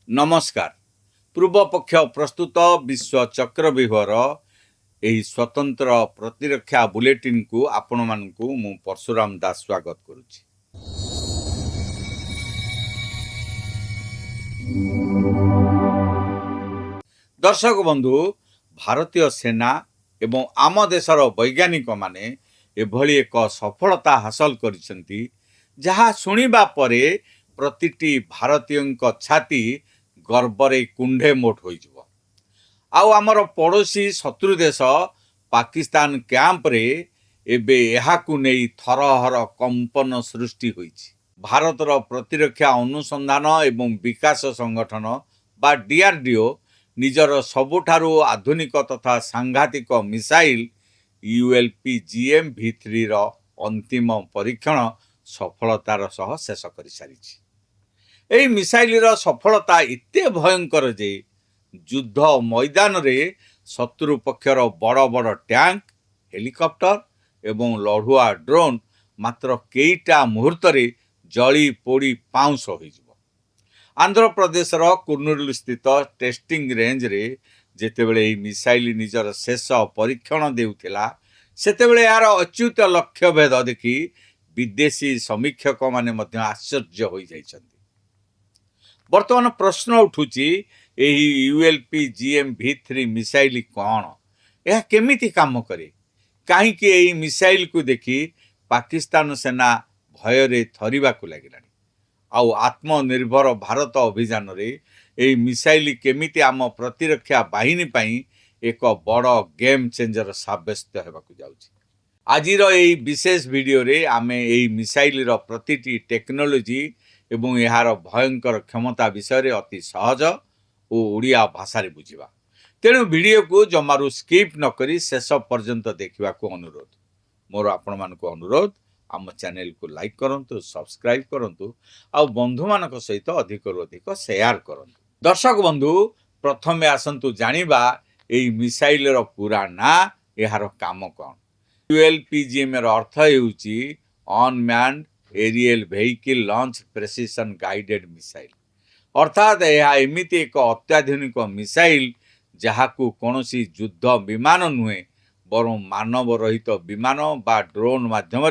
नमस्कार। पूर्व पक्ष प्रस्तुत विश्व चक्रव्यूहर यही स्वतंत्र प्रतिरक्षा बुलेटिन को आपण मानकु मु परशुराम दास स्वागत करुछि। दर्शक बंधु, भारतीय सेना एवं आम देशर वैज्ञानिक माने एभली एक सफलता हासिल करिसेंती जहा सुनिबा परे प्रतिटी भारतीय छाती गर्वरे कुंडे मोट होइजिवो। आउ आमर पड़ोसी शत्रु देश पाकिस्तान कैंप रे एबे एहाकु नेई थरहर कंपन सृष्टि होइछि। भारतर प्रतिरक्षा अनुसंधान एवं विकास संगठन बा डीआरडीओ निजर सबुठारु आधुनिक तथा सांघातिक मिसाइल ULP-GM V3 रो अंतिम परीक्षण सफलतार सह शेष करि सारिछि। एई मिसाइल सफलता एते भयंकर जे युद्ध मैदान रे शत्रु पक्षर बड़ बड़ टैंक, हेलिकॉप्टर एवं लढ़ुआ ड्रोन मात्र केईटा मुहूर्त रे जली पोड़ी पाउंस होइजिवो। आंध्र प्रदेश कुर्नूल स्थित टेस्टिंग रेंज रे जेतेबेले एई मिसाइल निजर शेष परीक्षण देउथिला सेतेबेले यार अच्युत लक्ष्य भेद देखि विदेशी समीक्षक माने मध्य आश्चर्य होई जाइछन्ति। वर्तमान प्रश्न उठुची एही ULP-GM V3 मिसाइल कौन, यह केमिति काम करे, कहीं एही मिसाइल को देखि पाकिस्तान सेना भयरे थरिबाकु लागिलानी। आउ आत्मनिर्भर भारत अभियान रे एही मिसाइल केमिति आम प्रतिरक्षा बाहिनी पई एक बड़ गेम चेंजर साब्यस्त हेबाकु जाउची। आजिर एही विशेष वीडियो रे आमे एही मिसाइल रो प्रतिटी टेक्नोलोजी एवं यार भयंकर क्षमता विषय अति सहज और ओडिया भाषा रे बुझिबा। तेणु वीडियो को जमारू स्किप न करी शेष पर्यंत देखा अनुरोध। मोर आपण मानक अनुरोध, आम चैनल को लाइक करंतु, सब्सक्राइब करंतु आ बंधु मानक सहित अधिक रु अधिक शेयर करंतु। दर्शक बंधु, प्रथमे आसंतु जानिबा एई मिसाइल रो पूरा ना, यार काम कोन। ULP-GM रो अर्थ हेउची unmanned aerial vehicle launch precision guided missile. अर्थात यह एमिति एक अत्याधुनिक मिसाइल जहाकू कोनोसी युद्ध विमान नुहे बरं मानव रहित विमान बा ड्रोन माध्यम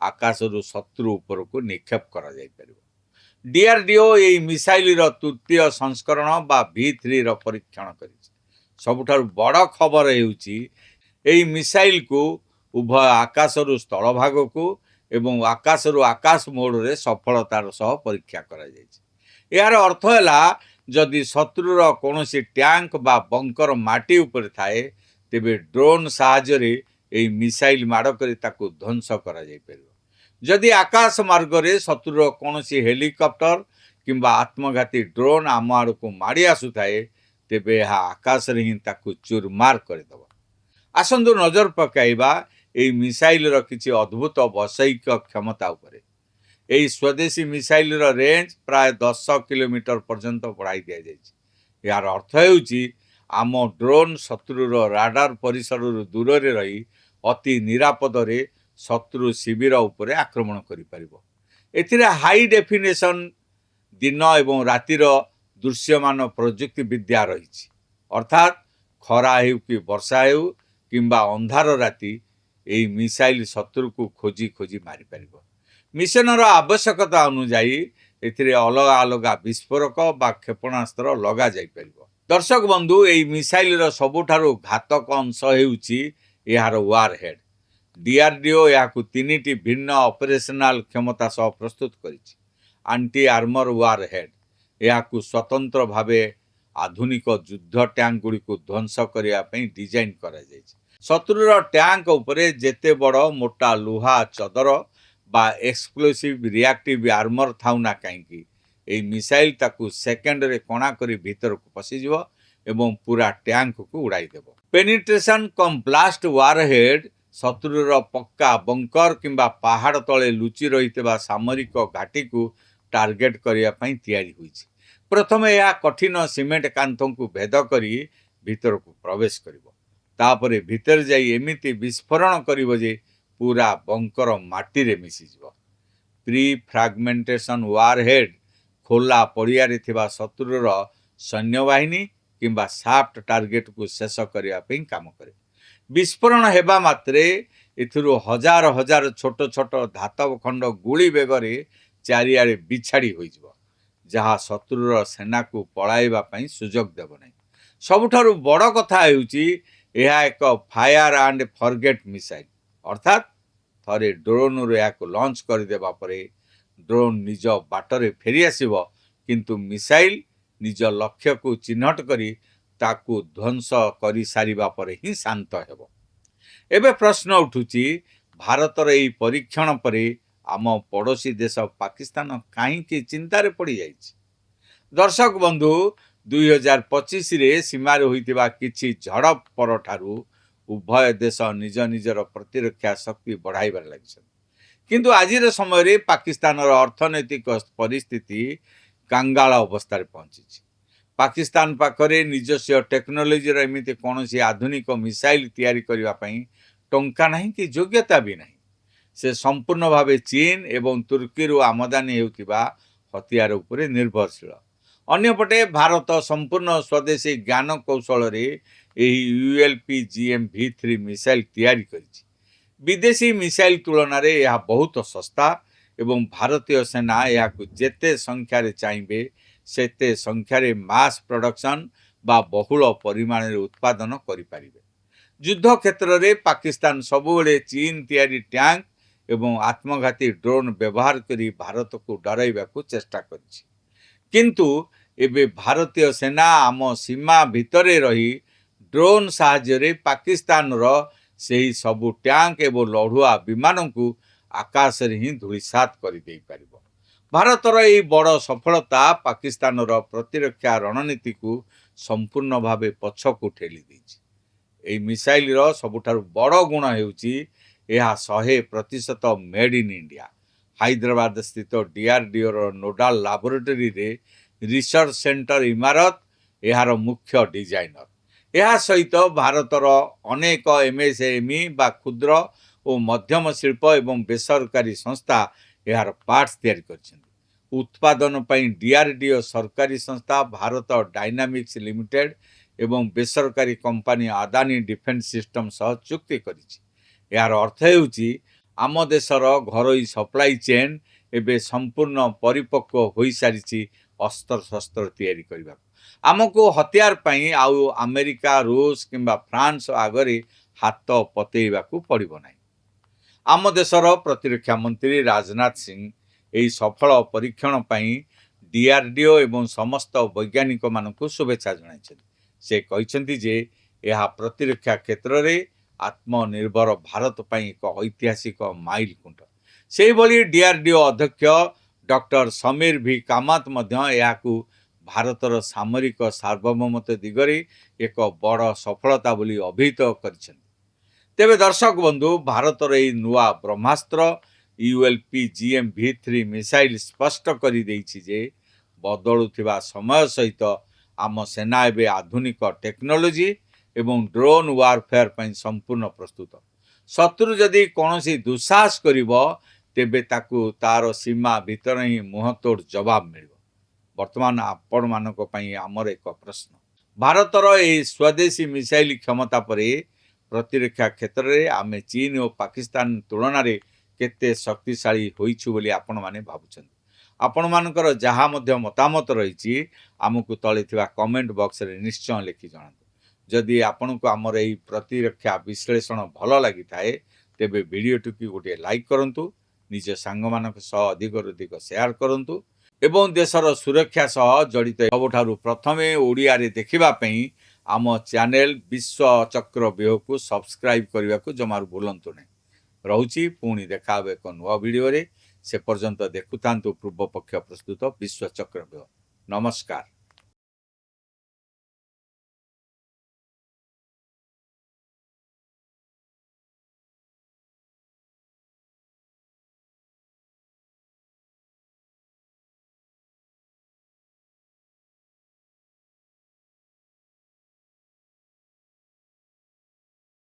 आकाशरू शत्रु उपर को निक्षेप करा जाय परिबो। डीआरडीओ एई मिसाइल रो तृतीय संस्करण बा V3 रो परीक्षण करिछि। सबुठारु बड़ खबर हेउची एई मिसाइल को उभय आकाशरू स्थल भाग को एवं आकाशरू आकाश मोड रे सफलतार सह परीक्षा करा जायछि। यार अर्थ है जदि शत्रुर कोनोसी टैंक बा बंकर माटी ऊपर थाए तेबे ड्रोन साहाय्य रे एई मिसाइल माड़ करी ताकू ध्वंस करा जाय परिबो। जदि आकाश मार्ग रे शत्रुर कोनोसी हेलिकॉप्टर किंबा आत्मघाती ड्रोन आम आड़ को माड़ी आसुथाए तेबे यह आकाश रे ही ताकू चूरमार करदेबो। आसंतु नजर पकाइबा एई मिसाइल रो किछि अद्भुत वैषयिक क्षमता उपरे। एई स्वदेशी मिसाइल रो रेंज प्राय 10 किलोमीटर पर्यंत बढ़ाई दिया जायछि। यार अर्थ हेउची आम ड्रोन शत्रुर राडार परिसर दूर रे रही अति निरापद रे शत्रु शिविर उपरे आक्रमण करि परिबो। एथिरे हाई डेफिनेशन दिन एवं रातिर दृश्यमान प्रजुक्ति विद्या रही, अर्थात खरा हेउ कि वर्षा हेउ किंबा अंधार राति एई मिसाइल शत्रु को खोजी खोजी मारी परिबो। मिशनर आवश्यकता अनुसार एथिरे अलग अलग विस्फोरक बा क्षेपणास्त्र लगा जाय परिबो। दर्शक बंधु, एई मिसाइल रो सबुठारु घातक अंश हेउची यार वारहेड। डीआरडीओ याकु तीनिटी भिन्न ऑपरेशनल क्षमता सह प्रस्तुत करिछि। एंटी आर्मर वारहेड याकु स्वतंत्र भावे आधुनिक युद्ध टैंक गुडी को ध्वंस करिया पई डिजाइन करा जायछि। शत्रुर टैंक उपरे जेते बड़ मोटा लुहा चदर बा एक्सप्लोसिव रिएक्टिव आर्मर थाउना कहीं एई मिसाइल ताकू सेकेंड रे कणा करी भीतर को पसिजिवो एवं पूरा टैंक को उड़ाई देबो। पेनिट्रेशन कम ब्लास्ट वारहेड शत्रुर पक्का बंकर किंबा पहाड़ तले लुचि रहितबा सामरिक घाटी को टार्गेट करिया पई तैयारी होइछि। प्रथमे या कठिन सीमेंट कांथों को भेद करी भीतर को प्रवेश करिवो। तापरे भीतर जाई एमिति विस्फोरण करिवो जे पूरा बंकर माटी रे मिसिजिवो। प्री फ्रैगमेंटेशन वारहेड ଖୋଲା ପଡ଼ିଆରେ ଥିବା ଶତ୍ରୁର ସୈନ୍ୟବାହିନୀ କିମ୍ବା ସାଫ୍ଟ ଟାର୍ଗେଟକୁ ଶେଷ କରିବା ପାଇଁ କାମ କରେ। ବିସ୍ଫୋରଣ ହେବା ମାତ୍ରେ ଏଥିରୁ ହଜାର ହଜାର ଛୋଟ ଛୋଟ ଧାତବ ଖଣ୍ଡ ଗୁଳି ବେଗରେ ଚାରିଆଡ଼େ ବିଛାଡ଼ି ହୋଇଯିବ, ଯାହା ଶତ୍ରୁର ସେନାକୁ ପଳାଇବା ପାଇଁ ସୁଯୋଗ ଦେବ ନାହିଁ। ସବୁଠାରୁ ବଡ଼ କଥା ହେଉଛି ଏହା ଏକ ଫାୟାର ଆଣ୍ଡ ଫରଗେଟ୍ ମିସାଇଲ୍, ଅର୍ଥାତ୍ ଥରେ ଡ୍ରୋନ୍ରୁ ଏହାକୁ ଲଞ୍ଚ କରିଦେବା ପରେ ଡ୍ରୋନ୍ ନିଜ ବାଟରେ ଫେରିଆସିବ, କିନ୍ତୁ ମିସାଇଲ୍ ନିଜ ଲକ୍ଷ୍ୟକୁ ଚିହ୍ନଟ କରି ତାକୁ ଧ୍ୱଂସ କରିସାରିବା ପରେ ହିଁ ଶାନ୍ତ ହେବ। ଏବେ ପ୍ରଶ୍ନ ଉଠୁଛି, ଭାରତର ଏହି ପରୀକ୍ଷଣ ପରେ ଆମ ପଡ଼ୋଶୀ ଦେଶ ପାକିସ୍ତାନ କାହିଁକି ଚିନ୍ତାରେ ପଡ଼ିଯାଇଛି? ଦର୍ଶକ ବନ୍ଧୁ, 2025ରେ ସୀମାରେ ହୋଇଥିବା କିଛି ଝଡ଼ ପରଠାରୁ ଉଭୟ ଦେଶ ନିଜ ନିଜର ପ୍ରତିରକ୍ଷା ଶକ୍ତି ବଢ଼ାଇବାରେ ଲାଗିଛନ୍ତି। କିନ୍ତୁ ଆଜିର ସମୟରେ ପାକିସ୍ତାନର ଅର୍ଥନୈତିକ ପରିସ୍ଥିତି କାଙ୍ଗାଳ ଅବସ୍ଥାରେ ପହଞ୍ଚିଛି। ପାକିସ୍ତାନ ପାଖରେ ନିଜସ୍ୱ ଟେକ୍ନୋଲୋଜିର ଏମିତି କୌଣସି ଆଧୁନିକ ମିସାଇଲ୍ ତିଆରି କରିବା ପାଇଁ ଟଙ୍କା ନାହିଁ କି ଯୋଗ୍ୟତା ବି ନାହିଁ। ସେ ସମ୍ପୂର୍ଣ୍ଣ ଭାବେ ଚୀନ ଏବଂ ତୁର୍କୀରୁ ଆମଦାନୀ ହେଉଥିବା ହତିଆର ଉପରେ ନିର୍ଭରଶୀଳ। ଅନ୍ୟପଟେ ଭାରତ ସମ୍ପୂର୍ଣ୍ଣ ସ୍ୱଦେଶୀ ଜ୍ଞାନ କୌଶଳରେ ଏହି ULP-GM-V3 ମିସାଇଲ୍ ତିଆରି କରିଛି। ବିଦେଶୀ ମିସାଇଲ୍ ତୁଳନାରେ ଏହା ବହୁତ ଶସ୍ତା ଏବଂ ଭାରତୀୟ ସେନା ଏହାକୁ ଯେତେ ସଂଖ୍ୟାରେ ଚାହିଁବେ ସେତେ ସଂଖ୍ୟାରେ ମାସ୍ ପ୍ରଡକ୍ସନ୍ ବା ବହୁଳ ପରିମାଣରେ ଉତ୍ପାଦନ କରିପାରିବେ। ଯୁଦ୍ଧ କ୍ଷେତ୍ରରେ ପାକିସ୍ତାନ ସବୁବେଳେ ଚୀନ ତିଆରି ଟ୍ୟାଙ୍କ ଏବଂ ଆତ୍ମଘାତୀ ଡ୍ରୋନ୍ ବ୍ୟବହାର କରି ଭାରତକୁ ଡରାଇବାକୁ ଚେଷ୍ଟା କରିଛି। କିନ୍ତୁ ଏବେ ଭାରତୀୟ ସେନା ଆମ ସୀମା ଭିତରେ ରହି ଡ୍ରୋନ୍ ସାହାଯ୍ୟରେ ପାକିସ୍ତାନର ସେହି ସବୁ ଟ୍ୟାଙ୍କ ଏବଂ ଲଢୁଆ ବିମାନକୁ ଆକାଶରେ ହିଁ ଧୂଳିସାତ କରିଦେଇପାରିବ। ଭାରତର ଏହି ବଡ଼ ସଫଳତା ପାକିସ୍ତାନର ପ୍ରତିରକ୍ଷା ରଣନୀତିକୁ ସମ୍ପୂର୍ଣ୍ଣ ଭାବେ ପଛକୁ ଠେଲି ଦେଇଛି। ଏହି ମିସାଇଲର ସବୁଠାରୁ ବଡ଼ ଗୁଣ ହେଉଛି ଏହା 100% ମେଡ୍ ଇନ୍ ଇଣ୍ଡିଆ। ହାଇଦ୍ରାବାଦ ସ୍ଥିତ DRDOର ନୋଡାଲ ଲାବୋରେଟୋରୀରେ ରିସର୍ଚ୍ଚ ସେଣ୍ଟର ଇମାରତ ଏହାର ମୁଖ୍ୟ ଡିଜାଇନର। ଏହା ସହିତ ଭାରତର ଅନେକ MSME ବା କ୍ଷୁଦ୍ର ଓ ମଧ୍ୟମ ଶିଳ୍ପ ଏବଂ ବେସରକାରୀ ସଂସ୍ଥା ଏହାର ପାର୍ଟସ୍ ତିଆରି କରିଛନ୍ତି। ଉତ୍ପାଦନ ପାଇଁ DRDO ସରକାରୀ ସଂସ୍ଥା ଭାରତ ଡାଇନାମିକ୍ସ ଲିମିଟେଡ୍ ଏବଂ ବେସରକାରୀ କମ୍ପାନୀ ଆଦାନୀ ଡିଫେନ୍ସ ସିଷ୍ଟମ ସହ ଚୁକ୍ତି କରିଛି। ଏହାର ଅର୍ଥ ହେଉଛି ଆମ ଦେଶର ଘରୋଇ ସପ୍ଲାଇ ଚେନ୍ ଏବେ ସମ୍ପୂର୍ଣ୍ଣ ପରିପକ୍ୱ ହୋଇସାରିଛି ଅସ୍ତ୍ରଶସ୍ତ୍ର ତିଆରି କରିବାକୁ। ଆମକୁ ହତିଆର ପାଇଁ ଆଉ ଆମେରିକା, ରୁଷ କିମ୍ବା ଫ୍ରାନ୍ସ ଆଗରେ ହାତ ପତେଇବାକୁ ପଡ଼ିବ ନାହିଁ। ଆମ ଦେଶର ପ୍ରତିରକ୍ଷା ମନ୍ତ୍ରୀ ରାଜନାଥ ସିଂ ଏହି ସଫଳ ପରୀକ୍ଷଣ ପାଇଁ DRDO ଏବଂ ସମସ୍ତ ବୈଜ୍ଞାନିକମାନଙ୍କୁ ଶୁଭେଚ୍ଛା ଜଣାଇଛନ୍ତି। ସେ କହିଛନ୍ତି ଯେ ଏହା ପ୍ରତିରକ୍ଷା କ୍ଷେତ୍ରରେ ଆତ୍ମନିର୍ଭର ଭାରତ ପାଇଁ ଏକ ଐତିହାସିକ ମାଇଲ ଖୁଣ୍ଟ। ସେହିଭଳି DRDO ଅଧ୍ୟକ୍ଷ ଡକ୍ଟର ସମୀର ଭି କାମତ ମଧ୍ୟ ଏହାକୁ ଭାରତର ସାମରିକ ସାର୍ବଭୌମତ୍ୱ ଦିଗରେ ଏକ ବଡ଼ ସଫଳତା ବୋଲି ଅଭିହିତ କରିଛନ୍ତି। ତେବେ ଦର୍ଶକ ବନ୍ଧୁ, ଭାରତର ଏହି ନୂଆ ବ୍ରହ୍ମାସ୍ତ୍ର ULP-GM-V3 ମିସାଇଲ୍ ସ୍ପଷ୍ଟ କରିଦେଇଛି ଯେ ବଦଳୁଥିବା ସମୟ ସହିତ ଆମ ସେନା ଏବେ ଆଧୁନିକ ଟେକ୍ନୋଲୋଜି ଏବଂ ଡ୍ରୋନ୍ ୱାରଫେୟାର ପାଇଁ ସମ୍ପୂର୍ଣ୍ଣ ପ୍ରସ୍ତୁତ। ଶତ୍ରୁ ଯଦି କୌଣସି ଦୁଃସାହସ କରିବ, ତେବେ ତାକୁ ତାର ସୀମା ଭିତରେ ହିଁ ମୁହଁତୋଡ଼ ଜବାବ ମିଳିବ। ବର୍ତ୍ତମାନ ଆପଣମାନଙ୍କ ପାଇଁ ଆମର ଏକ ପ୍ରଶ୍ନ, ଭାରତର ଏହି ସ୍ୱଦେଶୀ ମିସାଇଲ୍ କ୍ଷମତା ପରେ ପ୍ରତିରକ୍ଷା କ୍ଷେତ୍ରରେ ଆମେ ଚୀନ ଓ ପାକିସ୍ତାନ ତୁଳନାରେ କେତେ ଶକ୍ତିଶାଳୀ ହୋଇଛୁ ବୋଲି ଆପଣମାନେ ଭାବୁଛନ୍ତି? ଆପଣମାନଙ୍କର ଯାହା ମଧ୍ୟ ମତାମତ ରହିଛି ଆମକୁ ତଳେ ଥିବା କମେଣ୍ଟ ବକ୍ସରେ ନିଶ୍ଚୟ ଲେଖି ଜଣାନ୍ତୁ। ଯଦି ଆପଣଙ୍କୁ ଆମର ଏହି ପ୍ରତିରକ୍ଷା ବିଶ୍ଳେଷଣ ଭଲ ଲାଗିଥାଏ, ତେବେ ଭିଡ଼ିଓଟିକୁ ଗୋଟିଏ ଲାଇକ୍ କରନ୍ତୁ, ନିଜ ସାଙ୍ଗମାନଙ୍କ ସହ ଅଧିକରୁ ଅଧିକ ସେୟାର କରନ୍ତୁ ଏବଂ ଦେଶର ସୁରକ୍ଷା ସହ ଜଡ଼ିତ ସବୁଠାରୁ ପ୍ରଥମେ ଓଡ଼ିଆରେ ଦେଖିବା ପାଇଁ ଆମ ଚ୍ୟାନେଲ ବିଶ୍ୱଚକ୍ର ବ୍ୟୂହକୁ ସବସ୍କ୍ରାଇବ୍ କରିବାକୁ ଜମାରୁ ଭୁଲନ୍ତୁ ନାହିଁ। ରହୁଛି, ପୁଣି ଦେଖା ହେବ ଏକ ନୂଆ ଭିଡ଼ିଓରେ। ସେ ପର୍ଯ୍ୟନ୍ତ ଦେଖୁଥାନ୍ତୁ ପୂର୍ବପକ୍ଷ ପ୍ରସ୍ତୁତ ବିଶ୍ୱଚକ୍ର ବ୍ୟୂହ। ନମସ୍କାର।